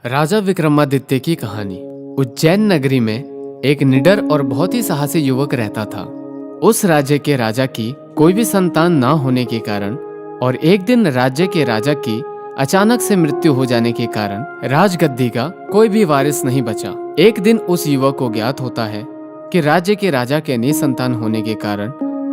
राजा विक्रमादित्य की कहानी। उज्जैन नगरी में एक निडर और बहुत ही साहसी युवक रहता था। उस राज्य के राजा की कोई भी संतान ना होने के कारण और एक दिन राज्य के राजा की अचानक से मृत्यु हो जाने के कारण राजगद्दी का कोई भी वारिस नहीं बचा। एक दिन उस युवक को ज्ञात होता है कि राज्य के राजा के निसंतान होने के कारण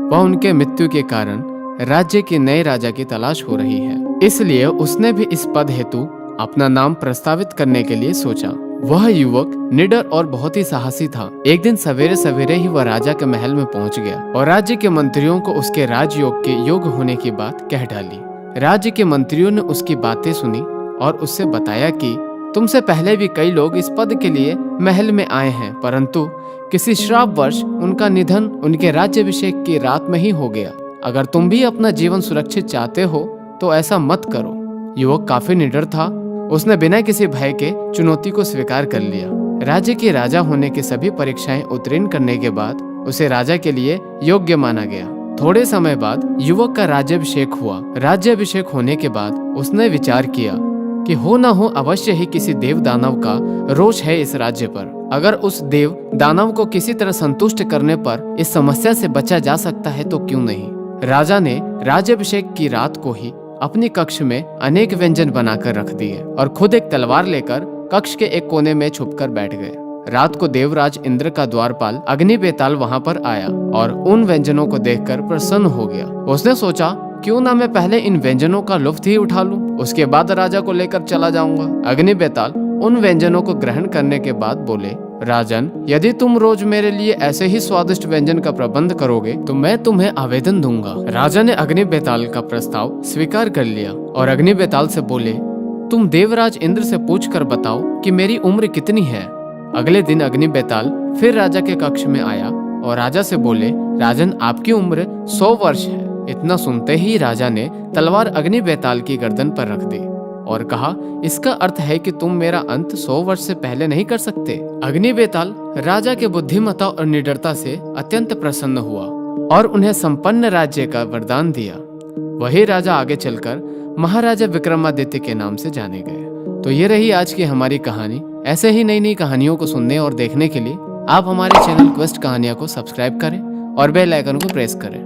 व उनके मृत्यु के कारण राज्य के नए राजा की तलाश हो रही है। इसलिए उसने भी इस पद हेतु अपना नाम प्रस्तावित करने के लिए सोचा। वह युवक निडर और बहुत ही साहसी था। एक दिन सवेरे सवेरे ही वह राजा के महल में पहुंच गया और राज्य के मंत्रियों को उसके राजयोग के योग्य होने की बात कह डाली। राज्य के मंत्रियों ने उसकी बातें सुनी और उससे बताया कि तुमसे पहले भी कई लोग इस पद के लिए महल में आए हैं, परंतु किसी श्रापवश उनका निधन उनके राज्याभिषेक की रात में ही हो गया। अगर तुम भी अपना जीवन सुरक्षित चाहते हो तो ऐसा मत करो। युवक काफी निडर था। उसने बिना किसी भय के चुनौती को स्वीकार कर लिया। राज्य के राजा होने की सभी परीक्षाएं उत्तीर्ण करने के बाद उसे राजा के लिए योग्य माना गया। थोड़े समय बाद युवक का राज्याभिषेक हुआ। राज्याभिषेक होने के बाद उसने विचार किया कि हो न हो अवश्य ही किसी देव दानव का रोष है इस राज्य पर। अगर उस देव दानव को किसी तरह संतुष्ट करने पर इस समस्या से बचा जा सकता है तो क्यों नहीं। राजा ने राज्याभिषेक की रात को ही अपनी कक्ष में अनेक व्यंजन बनाकर रख दिए और खुद एक तलवार लेकर कक्ष के एक कोने में छुपकर बैठ गए। रात को देवराज इंद्र का द्वारपाल अग्निबेताल वहां पर आया और उन व्यंजनों को देखकर प्रसन्न हो गया। उसने सोचा क्यों ना मैं पहले इन व्यंजनों का लुत्फ ही उठा लूं, उसके बाद राजा को लेकर चला जाऊंगा। अग्निबेताल उन व्यंजनों को ग्रहण करने के बाद बोले, राजन, यदि तुम रोज मेरे लिए ऐसे ही स्वादिष्ट व्यंजन का प्रबंध करोगे तो मैं तुम्हें आवेदन दूंगा। राजा ने अग्निबेताल का प्रस्ताव स्वीकार कर लिया और अग्निबेताल से बोले, तुम देवराज इंद्र से पूछकर बताओ कि मेरी उम्र कितनी है। अगले दिन अग्निबेताल फिर राजा के कक्ष में आया और राजा से बोले, राजन, आपकी उम्र 100 वर्ष है। इतना सुनते ही राजा ने तलवार अग्निबेताल की गर्दन पर रख दी और कहा, इसका अर्थ है कि तुम मेरा अंत 100 वर्ष से पहले नहीं कर सकते। अग्निबेताल राजा के बुद्धिमत्ता और निडरता से अत्यंत प्रसन्न हुआ और उन्हें संपन्न राज्य का वरदान दिया। वही राजा आगे चलकर महाराजा विक्रमादित्य के नाम से जाने गए। तो ये रही आज की हमारी कहानी। ऐसे ही नई नई कहानियों को सुनने और देखने के लिए आप हमारे चैनल क्वेस्ट कहानियां को सब्सक्राइब करें और बेल आइकन को प्रेस करें।